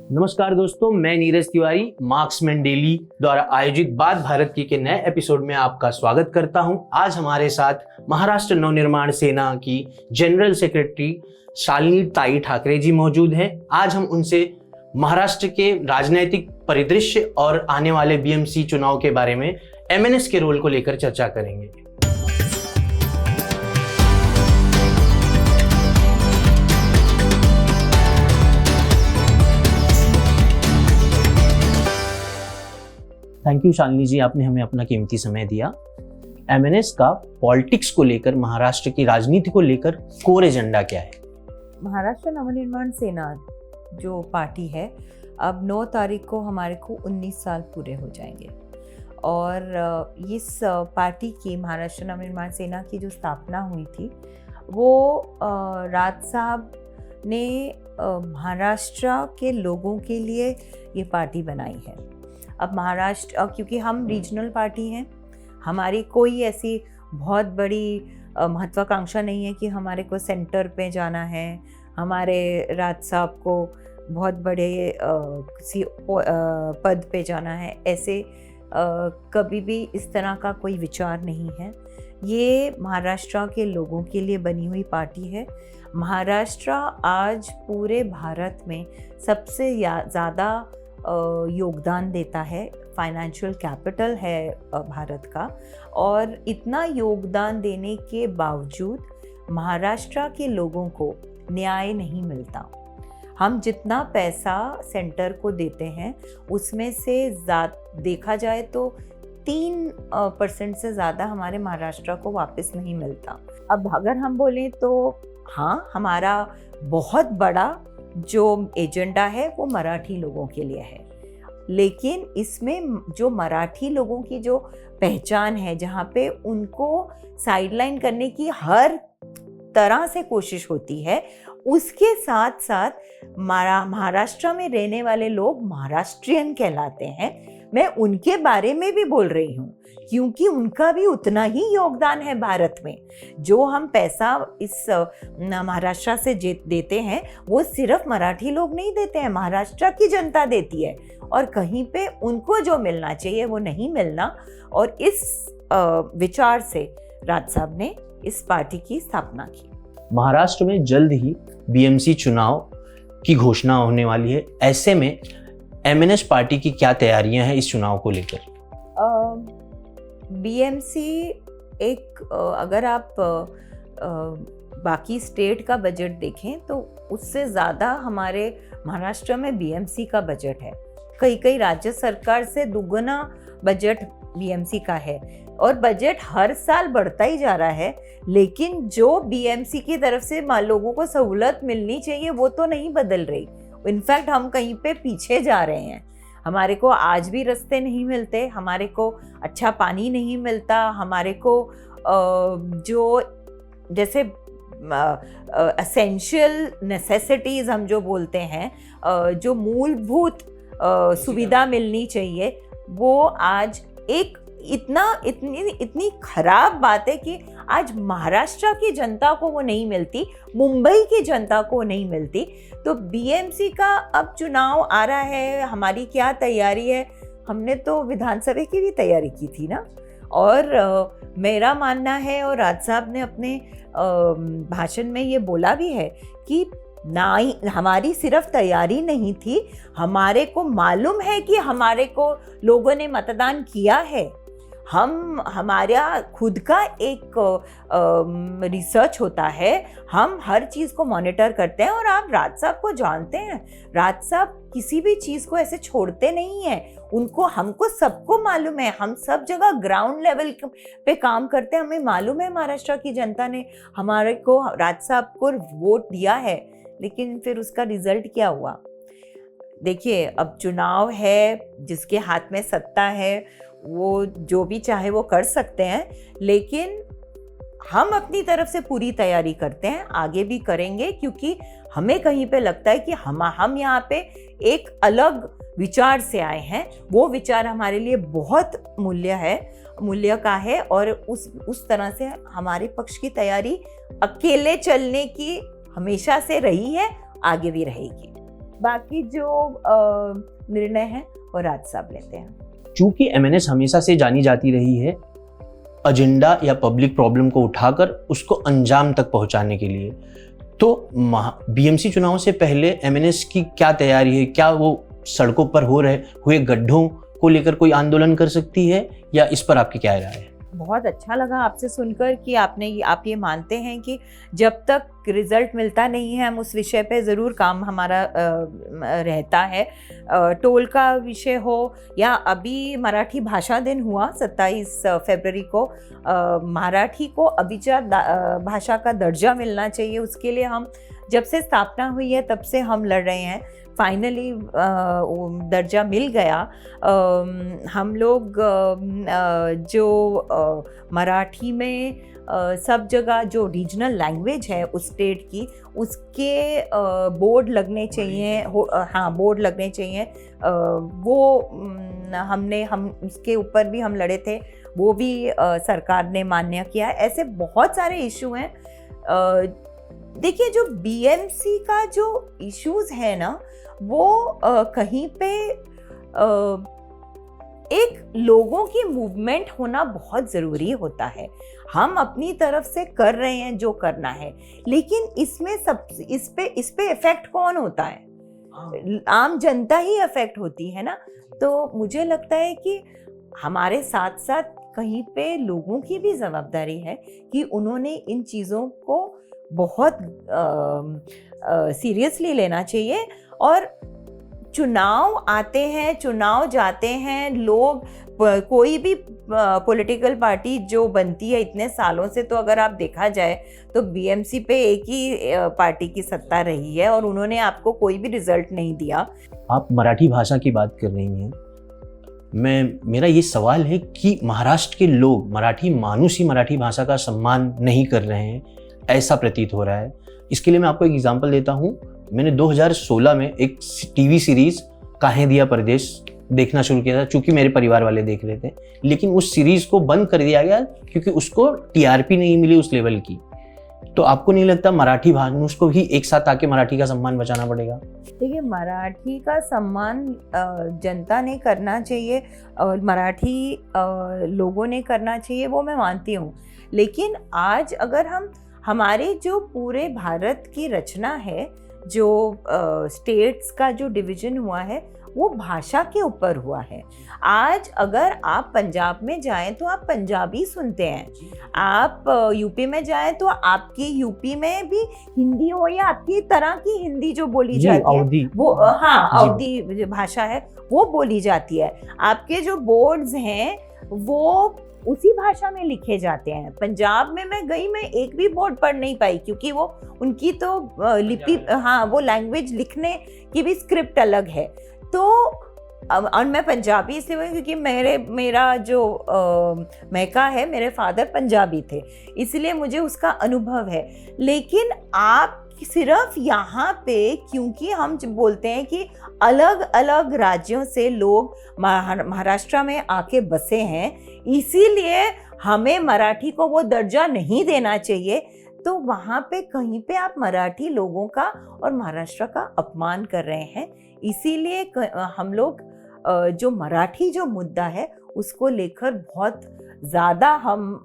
नमस्कार दोस्तों, मैं नीरज तिवारी मार्क्समैन डेली द्वारा आयोजित बात भारत की के नए एपिसोड में आपका स्वागत करता हूं। आज हमारे साथ महाराष्ट्र नवनिर्माण सेना की जनरल सेक्रेटरी शालिनी ताई ठाकरे जी मौजूद हैं। आज हम उनसे महाराष्ट्र के राजनीतिक परिदृश्य और आने वाले बीएमसी चुनाव के बारे में एमएनएस के रोल को लेकर चर्चा करेंगे। थैंक यू शालिनी जी, आपने हमें अपना कीमती समय दिया। एमएनएस का पॉलिटिक्स को लेकर, महाराष्ट्र की राजनीति को लेकर कोर एजेंडा क्या है? महाराष्ट्र नवनिर्माण सेना जो पार्टी है, अब 9 तारीख को हमारे को 19 साल पूरे हो जाएंगे और इस पार्टी की, महाराष्ट्र नवनिर्माण सेना की जो स्थापना हुई थी वो राज साहब ने महाराष्ट्र के लोगों के लिए ये पार्टी बनाई है। अब महाराष्ट्र, क्योंकि हम रीजनल पार्टी हैं, हमारी कोई ऐसी बहुत बड़ी महत्वाकांक्षा नहीं है कि हमारे को सेंटर पे जाना है, हमारे राज साहब को बहुत बड़े किसी पद पे जाना है। ऐसे कभी भी इस तरह का कोई विचार नहीं है। ये महाराष्ट्र के लोगों के लिए बनी हुई पार्टी है। महाराष्ट्र आज पूरे भारत में सबसे ज़्यादा योगदान देता है, फाइनेंशियल कैपिटल है भारत का, और इतना योगदान देने के बावजूद महाराष्ट्र के लोगों को न्याय नहीं मिलता। हम जितना पैसा सेंटर को देते हैं उसमें से देखा जाए तो 3% से ज़्यादा हमारे महाराष्ट्र को वापस नहीं मिलता। अब अगर हम बोलें तो हाँ, हमारा बहुत बड़ा जो एजेंडा है वो मराठी लोगों के लिए है, लेकिन इसमें जो मराठी लोगों की जो पहचान है, जहाँ पे उनको साइडलाइन करने की हर तरह से कोशिश होती है, उसके साथ साथ महाराष्ट्र में रहने वाले लोग महाराष्ट्रियन कहलाते हैं। मैं उनके बारे में भी बोल रही हूँ क्योंकि उनका भी उतना ही योगदान है भारत में। जो हम पैसा इस महाराष्ट्र से देते हैं वो सिर्फ मराठी लोग नहीं देते हैं, महाराष्ट्र की जनता देती है, और कहीं पे उनको जो मिलना चाहिए वो नहीं मिलना। और इस विचार से राज साहब ने इस पार्टी की स्थापना की। महाराष्ट्र में जल्द ही बीएमसी चुनाव की घोषणा होने वाली है। ऐसे में एमएनएस पार्टी की क्या तैयारियां हैं इस चुनाव को लेकर? बीएमसी एक अगर आप बाकी स्टेट का बजट देखें तो उससे ज़्यादा हमारे महाराष्ट्र में बीएमसी का बजट है। कई राज्य सरकार से दुगना बजट बीएमसी का है और बजट हर साल बढ़ता ही जा रहा है, लेकिन जो बीएमसी की तरफ से लोगों को सहूलत मिलनी चाहिए वो तो नहीं बदल रही। इनफैक्ट हम कहीं पे पीछे जा रहे हैं। हमारे को आज भी रास्ते नहीं मिलते, हमारे को अच्छा पानी नहीं मिलता, हमारे को जो जैसे एसेंशियल नेसेसिटीज़ हम जो बोलते हैं, जो मूलभूत सुविधा मिलनी चाहिए, वो आज इतनी खराब बात है कि आज महाराष्ट्र की जनता को वो नहीं मिलती, मुंबई की जनता को नहीं मिलती। तो बीएमसी का अब चुनाव आ रहा है, हमारी क्या तैयारी है? हमने तो विधानसभा की भी तैयारी की थी ना, और मेरा मानना है, और राज साहब ने अपने भाषण में ये बोला भी है कि ना ही हमारी सिर्फ तैयारी नहीं थी, हमारे को मालूम है कि हमारे को लोगों ने मतदान किया है। हमारा खुद का एक रिसर्च होता है, हम हर चीज़ को मॉनिटर करते हैं। और आप राज साहब को जानते हैं, राज साहब किसी भी चीज़ को ऐसे छोड़ते नहीं हैं। हमको सबको मालूम है, हम सब जगह ग्राउंड लेवल पे काम करते हैं। हमें मालूम है महाराष्ट्र की जनता ने हमारे को, राज साहब को वोट दिया है, लेकिन फिर उसका रिजल्ट क्या हुआ? देखिए, अब चुनाव है, जिसके हाथ में सत्ता है वो जो भी चाहे वो कर सकते हैं, लेकिन हम अपनी तरफ से पूरी तैयारी करते हैं, आगे भी करेंगे, क्योंकि हमें कहीं पे लगता है कि हम यहाँ पे एक अलग विचार से आए हैं। वो विचार हमारे लिए बहुत मूल्य का है, और उस तरह से हमारे पक्ष की तैयारी अकेले चलने की हमेशा से रही है, आगे भी रहेगी। बाकी जो निर्णय है वो राज्य साहब लेते हैं। चूंकि एमएनएस हमेशा से जानी जाती रही है एजेंडा या पब्लिक प्रॉब्लम को उठाकर उसको अंजाम तक पहुंचाने के लिए, तो बीएमसी चुनाव से पहले एमएनएस की क्या तैयारी है? क्या वो सड़कों पर हुए गड्ढों को लेकर कोई आंदोलन कर सकती है, या इस पर आपकी क्या राय है? बहुत अच्छा लगा आपसे सुनकर कि आप ये मानते हैं कि जब तक रिजल्ट मिलता नहीं है हम उस विषय पे ज़रूर काम हमारा रहता है। टोल का विषय हो या अभी मराठी भाषा दिन हुआ 27 फरवरी को, मराठी को अभिजात भाषा का दर्जा मिलना चाहिए। उसके लिए हम जब से स्थापना हुई है तब से हम लड़ रहे हैं। फाइनली दर्जा मिल गया। हम लोग जो मराठी में सब जगह जो रीजनल लैंग्वेज है उस स्टेट की, उसके बोर्ड लगने चाहिए। हाँ, बोर्ड लगने चाहिए। हम उसके ऊपर भी हम लड़े थे, वो भी सरकार ने मान्य किया। ऐसे बहुत सारे इशू हैं। देखिए, जो बीएमसी का जो इश्यूज है ना, वो कहीं पे एक लोगों की मूवमेंट होना बहुत ज़रूरी होता है। हम अपनी तरफ से कर रहे हैं जो करना है, लेकिन इसमें इस पे इफेक्ट कौन होता है? आम जनता ही इफेक्ट होती है ना। तो मुझे लगता है कि हमारे साथ साथ कहीं पे लोगों की भी जवाबदारी है कि उन्होंने इन चीज़ों को बहुत सीरियसली लेना चाहिए। और चुनाव आते हैं, चुनाव जाते हैं, लोग कोई भी पॉलिटिकल पार्टी जो बनती है इतने सालों से, तो अगर आप देखा जाए तो बीएमसी पे एक ही पार्टी की सत्ता रही है और उन्होंने आपको कोई भी रिजल्ट नहीं दिया। आप मराठी भाषा की बात कर रही हैं, मेरा ये सवाल है कि महाराष्ट्र के लोग मराठी मानुस ही मराठी भाषा का सम्मान नहीं कर रहे हैं, ऐसा प्रतीत हो रहा है। इसके लिए मैं आपको एक एग्जांपल देता हूँ। मैंने 2016 में एक टीवी सीरीज काहे दिया परदेश देखना शुरू किया था, चूंकि मेरे परिवार वाले देख रहे थे, लेकिन उस सीरीज को बंद कर दिया गया क्योंकि उसको टीआरपी नहीं मिली उस लेवल की। तो आपको नहीं लगता मराठी भानुस को भी एक साथ आके मराठी का सम्मान बचाना पड़ेगा? देखिए, मराठी का सम्मान जनता ने करना चाहिए और मराठी लोगों ने करना चाहिए, वो मैं मानती हूँ। लेकिन आज अगर हमारे जो पूरे भारत की रचना है, जो स्टेट्स का जो डिवीजन हुआ है, वो भाषा के ऊपर हुआ है। आज अगर आप पंजाब में जाएं तो आप पंजाबी सुनते हैं, आप यूपी में जाएं तो आपकी यूपी में भी हिंदी हो या आपकी तरह की हिंदी जो बोली जाती है वो अवधी भाषा है वो बोली जाती है। आपके जो बोर्ड्स हैं वो उसी भाषा में लिखे जाते हैं। पंजाब में मैं गई, मैं एक भी बोर्ड पढ़ नहीं पाई क्योंकि वो उनकी तो लिपि, वो लैंग्वेज लिखने की भी स्क्रिप्ट अलग है। तो और मैं पंजाबी इसलिए हुई क्योंकि मेरा जो महका है, मेरे फादर पंजाबी थे, इसलिए मुझे उसका अनुभव है। लेकिन आप सिर्फ यहाँ पे, क्योंकि हम बोलते हैं कि अलग अलग राज्यों से लोग महाराष्ट्र में आके बसे हैं, इसीलिए हमें मराठी को वो दर्जा नहीं देना चाहिए। तो वहाँ पे कहीं पे आप मराठी लोगों का और महाराष्ट्र का अपमान कर रहे हैं। इसीलिए हम लोग जो मराठी जो मुद्दा है उसको लेकर बहुत ज़्यादा हम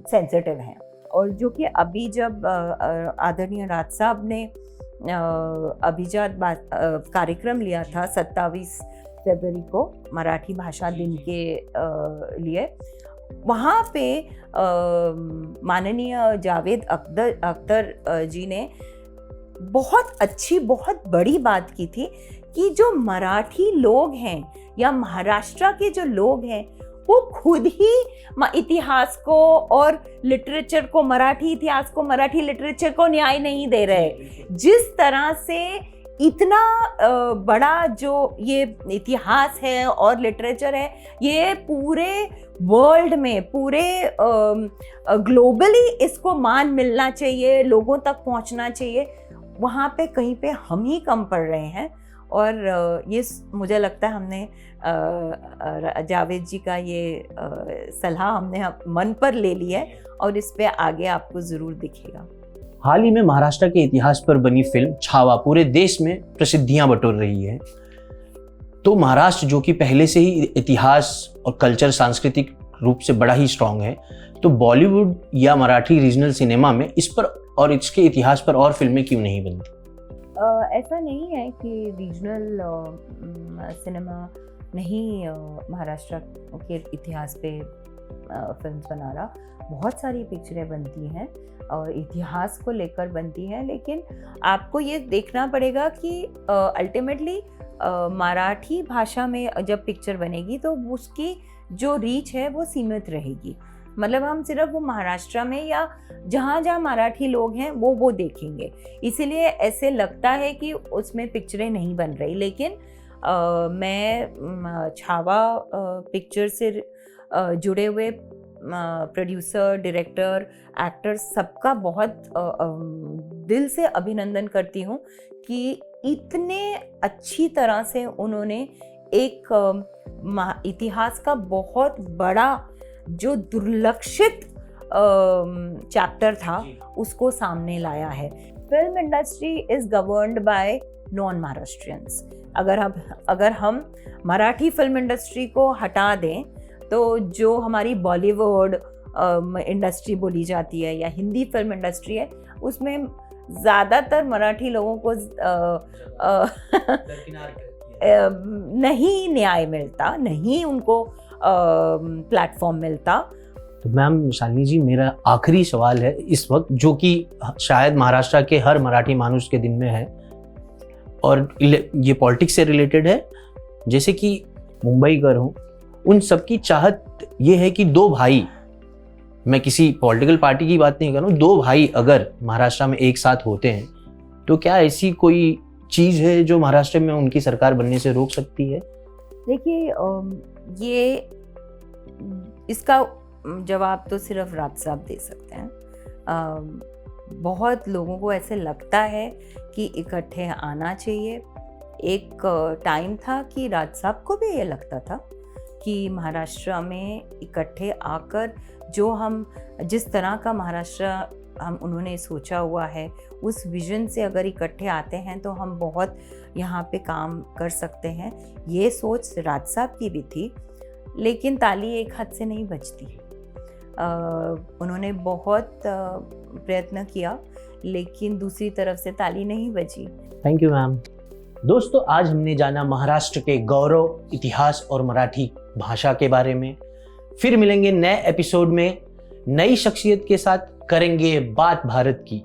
सेंसिटिव हैं। और जो कि अभी जब आदरणीय राज साहब ने अभिजात कार्यक्रम लिया था 27 फरवरी को मराठी भाषा दिन के लिए, वहाँ पे माननीय जावेद अख्तर जी ने बहुत अच्छी, बहुत बड़ी बात की थी कि जो मराठी लोग हैं या महाराष्ट्र के जो लोग हैं वो खुद ही इतिहास को और लिटरेचर को, मराठी इतिहास को, मराठी लिटरेचर को न्याय नहीं दे रहे। जिस तरह से इतना बड़ा जो ये इतिहास है और लिटरेचर है, ये पूरे वर्ल्ड में, पूरे ग्लोबली इसको मान मिलना चाहिए, लोगों तक पहुंचना चाहिए, वहाँ पे कहीं पे हम ही कम पड़ रहे हैं। और ये मुझे लगता है हमने जावेद जी का ये सलाह हमने मन पर ले ली है और इस पे आगे आपको ज़रूर दिखेगा। हाल ही में महाराष्ट्र के इतिहास पर बनी फिल्म छावा पूरे देश में प्रसिद्धियां बटोर रही है। तो महाराष्ट्र जो कि पहले से ही इतिहास और कल्चर सांस्कृतिक रूप से बड़ा ही स्ट्रांग है, तो बॉलीवुड या मराठी रीजनल सिनेमा में इस पर और इसके इतिहास पर और फिल्में क्यों नहीं बनती? ऐसा नहीं है कि रीजनल सिनेमा नहीं महाराष्ट्र के इतिहास पे फिल्म्स बना रहा। बहुत सारी पिक्चरें बनती हैं और इतिहास को लेकर बनती हैं, लेकिन आपको ये देखना पड़ेगा कि अल्टीमेटली मराठी भाषा में जब पिक्चर बनेगी तो उसकी जो रीच है वो सीमित रहेगी। मतलब हम सिर्फ वो महाराष्ट्र में या जहाँ जहाँ मराठी लोग हैं वो देखेंगे, इसीलिए ऐसे लगता है कि उसमें पिक्चरें नहीं बन रही। लेकिन मैं छावा पिक्चर से जुड़े हुए प्रोड्यूसर, डायरेक्टर, एक्टर सबका बहुत दिल से अभिनंदन करती हूँ कि इतने अच्छी तरह से उन्होंने एक इतिहास का बहुत बड़ा जो दुर्लक्षित चैप्टर था उसको सामने लाया है। Film industry is governed bye non Maharashtrians. अगर हम मराठी फिल्म इंडस्ट्री को हटा दें तो जो हमारी बॉलीवुड इंडस्ट्री बोली जाती है या हिंदी फिल्म इंडस्ट्री है, उसमें ज़्यादातर मराठी लोगों को नहीं न्याय मिलता, नहीं उनको प्लेटफॉर्म मिलता। तो मैम शालिनी जी, मेरा आखिरी सवाल है इस वक्त, जो कि शायद महाराष्ट्र के हर मराठी मानुष के दिल में है और ये पॉलिटिक्स से रिलेटेड है। जैसे कि मुंबईकर हूँ, उन सबकी चाहत ये है कि दो भाई, मैं किसी पॉलिटिकल पार्टी की बात नहीं कर रहा हूँ, दो भाई अगर महाराष्ट्र में एक साथ होते हैं तो क्या ऐसी कोई चीज़ है जो महाराष्ट्र में उनकी सरकार बनने से रोक सकती है? देखिए, ये इसका जवाब तो सिर्फ राज साहब दे सकते हैं। बहुत लोगों को ऐसे लगता है कि इकट्ठे आना चाहिए। एक टाइम था कि राज साहब को भी ये लगता था कि महाराष्ट्र में इकट्ठे आकर जो हम जिस तरह का महाराष्ट्र उन्होंने सोचा हुआ है, उस विजन से अगर इकट्ठे आते हैं तो हम बहुत यहाँ पे काम कर सकते हैं। ये सोच राज साहब की भी थी, लेकिन ताली एक हाथ से नहीं बजती। उन्होंने बहुत प्रयत्न किया, लेकिन दूसरी तरफ से ताली नहीं बजी। Thank you ma'am. दोस्तों, आज हमने जाना महाराष्ट्र के गौरव, इतिहास और मराठी भाषा के बारे में। फिर मिलेंगे नए एपिसोड में नई शख्सियत के साथ, करेंगे बात भारत की।